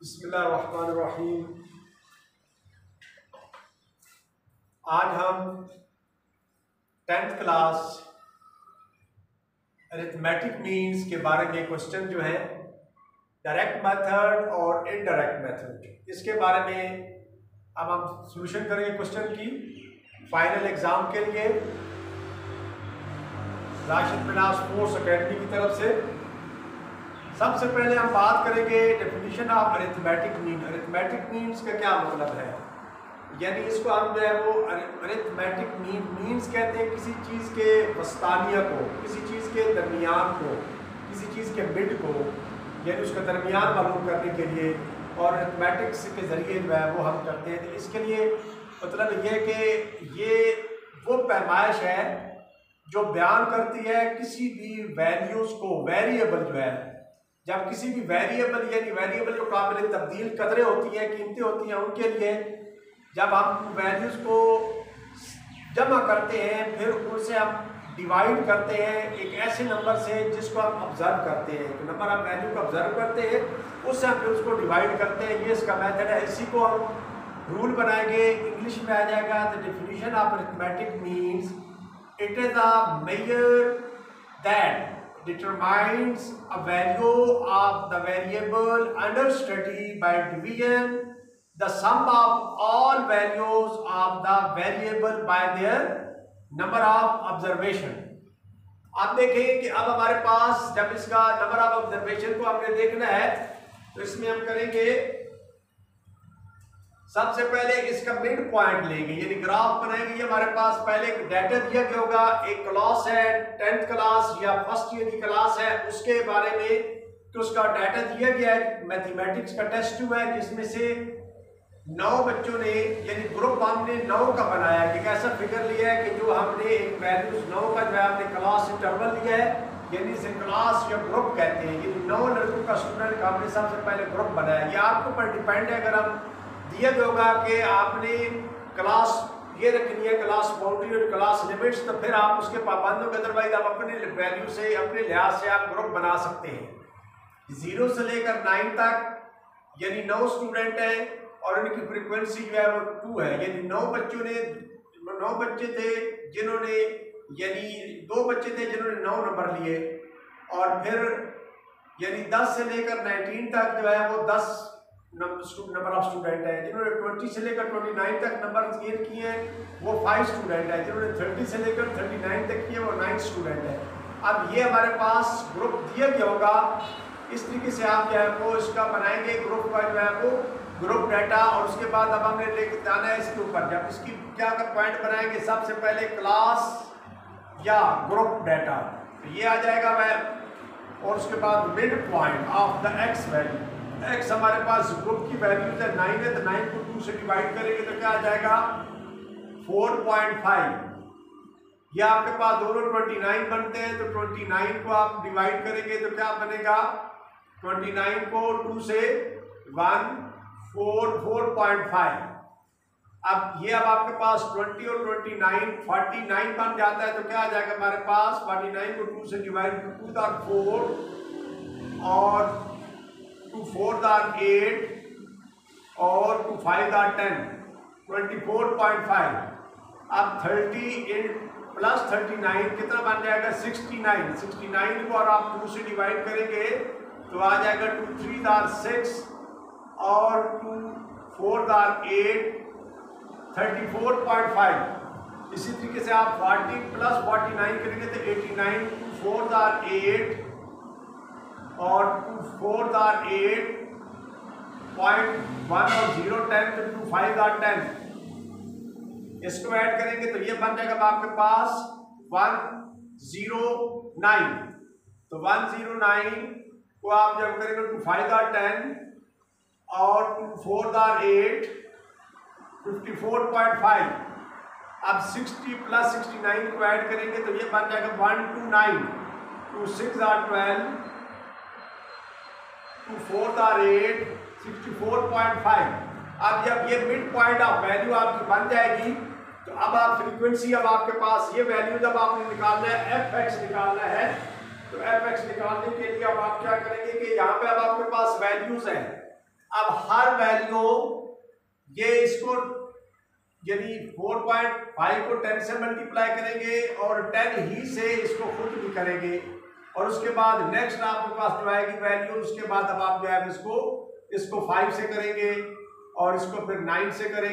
बिस्मिल्लाहिर्रहमानिर्रहीम। आज हम 10th क्लास अरिथमेटिक मीन्स के बारे में क्वेश्चन जो है डायरेक्ट मेथड और इनडायरेक्ट मेथड, इसके बारे में अब हम सॉल्यूशन करेंगे क्वेश्चन की फाइनल एग्जाम के लिए राशिद मिनास स्पोर्ट्स एकेडमी की तरफ से। सबसे पहले हम बात करेंगे definition of arithmetic mean. Arithmetic means का क्या मतलब है, यानी इसको हम जो है वो अरिथमेटिक मीन्स कहते हैं किसी चीज़ के वस्तानिया को, किसी चीज़ के दरमियान को, किसी चीज़ के मिड को, यानी उसका दरमियान मालूम करने के लिए, और अरिथमेटिक्स के ज़रिए जो है वो हम करते हैं। तो इसके लिए मतलब ये कि ये वो पैमाइश है जो बयान करती है किसी भी वैल्यूज़ को, वेरिएबल जो है, जब किसी भी वेरिएबल यानी वेरिएबल जो काबिल तब्दील कदरें होती हैं, कीमतें होती हैं, उनके लिए जब हम वैल्यूज़ को जमा करते हैं फिर उनसे हम डिवाइड करते हैं एक ऐसे नंबर से जिसको हम ऑब्जर्व करते हैं, तो नंबर हम वैल्यू को ऑब्जर्व करते हैं उससे हम फिर उसको डिवाइड करते हैं। ये इसका मेथड है। इसी को हम रूल बनाएंगे, इंग्लिश में आ जाएगा। The definition of arithmetic means it is a measure that determines a value of the variable under study by division the sum of all values of the variable by their number of observation। आप देखें कि अब हमारे पास जब इसका number of observation को हमने देखना है तो इसमें हम करेंगे, सबसे पहले इसका मिड पॉइंट लेंगे, यानी ग्राफ बनाएंगे। ये हमारे पास पहले एक डाटा दिया गया होगा, एक क्लास है 10th क्लास या फर्स्ट ईयर की क्लास है, उसके बारे में तो उसका डाटा दिया गया है। मैथमेटिक्स का टेस्ट हुआ है जिसमें से 9 बच्चों ने, यानी ग्रुप हमने 9 का बनाया है। एक ऐसा फिगर लिया है कि जो हमने एक वैल्यूज 9 का जो है हमने क्लास इंटरवल लिया है, यानी इसे क्लास या ग्रुप कहते हैं। यानी 9 लड़कों का स्टूडेंट का हमने सबसे पहले ग्रुप बनाया। ये आपके ऊपर डिपेंड है, अगर हम दिया गया होगा कि आपने क्लास ये रखनी है, क्लास बाउंड्री और क्लास लिमिट्स, तो फिर आप उसके पाबंद हो, अदरवाइज आप अपने वैल्यू से, अपने लिहाज से आप ग्रुप बना सकते हैं। 0 से लेकर 9 तक यानी 9 स्टूडेंट हैं और उनकी फ्रीक्वेंसी जो है वो 2 है। यानी 9 बच्चे थे जिन्होंने, यानी 2 बच्चे थे जिन्होंने 9 नंबर लिए, और फिर यानी 10 से लेकर 19 तक जो है वो 10 नंबर ऑफ स्टूडेंट है। जिन्होंने 20 से लेकर 29 तक नंबर गेन किए हैं वो 5 स्टूडेंट है। जिन्होंने 30 से लेकर 39 तक किए वो 9 स्टूडेंट है। अब ये हमारे पास ग्रुप दिया गया होगा, इस तरीके से आप जो है वो इसका बनाएंगे ग्रुप का जो है वो ग्रुप डाटा, और उसके बाद अब हमने लेके जाना है इसके ऊपर। जब इसकी क्या का पॉइंट बनाएंगे, सबसे पहले क्लास या ग्रुप डाटा, तो ये आ जाएगा वह, और उसके बाद mid point of the x value. X हमारे पास ग्रुप की वैल्यूज है 9 है, तो 9 को 2 से डिवाइड करेंगे तो क्या आ जाएगा 4.5। या आपके पास दोनों 29 बनते हैं, तो 29 को आप डिवाइड करेंगे तो क्या बनेगा, 29 को 2 से 1 4.5। अब ये अब आपके पास 20 और 29 49 बन जाता है, तो क्या आ जाएगा हमारे पास 49 को 2 से डिवाइड, 2 का 4 और 2 4 8 और 2 5 10 24.5। अब 30 प्लस 39 कितना बन जाएगा 69। 69 को और आप 2 से डिवाइड करेंगे तो आ जाएगा 2 3 6 और 2 4 8 34.5। इसी तरीके से आप 40 प्लस 49 करेंगे तो 89, 2 4 8 और 2 4 8.1 और 0 10 तो 2 5 10। इसको ऐड करेंगे तो ये बन जाएगा आपके पास 109। तो 109 को आप जब करेंगे 2 5 10 और 2 4 8 54.5। अब 60 प्लस 69 को ऐड करेंगे तो ये बन जाएगा 129। 2 6 12 2 4 8 64.5। अब जब ये मिड पॉइंट ऑफ वैल्यू आपकी बन जाएगी तो अब आप फ्रीक्वेंसी, अब आपके पास ये वैल्यू जब आपने निकालना है fx निकालना है, तो fx निकालने के लिए अब आप क्या करेंगे कि यहाँ पे अब आपके पास वैल्यूज हैं। अब हर वैल्यू ये इसको यदि 4.5 को 10 से मल्टीप्लाई करेंगे और 10 ही से इसको खुद भी करेंगे और उसके बाद नेक्स्ट आपके पास जो आएगी वैल्यू, उसके बाद अब आप जो है इसको 5 से करेंगे और इसको फिर 9 से करेंगे।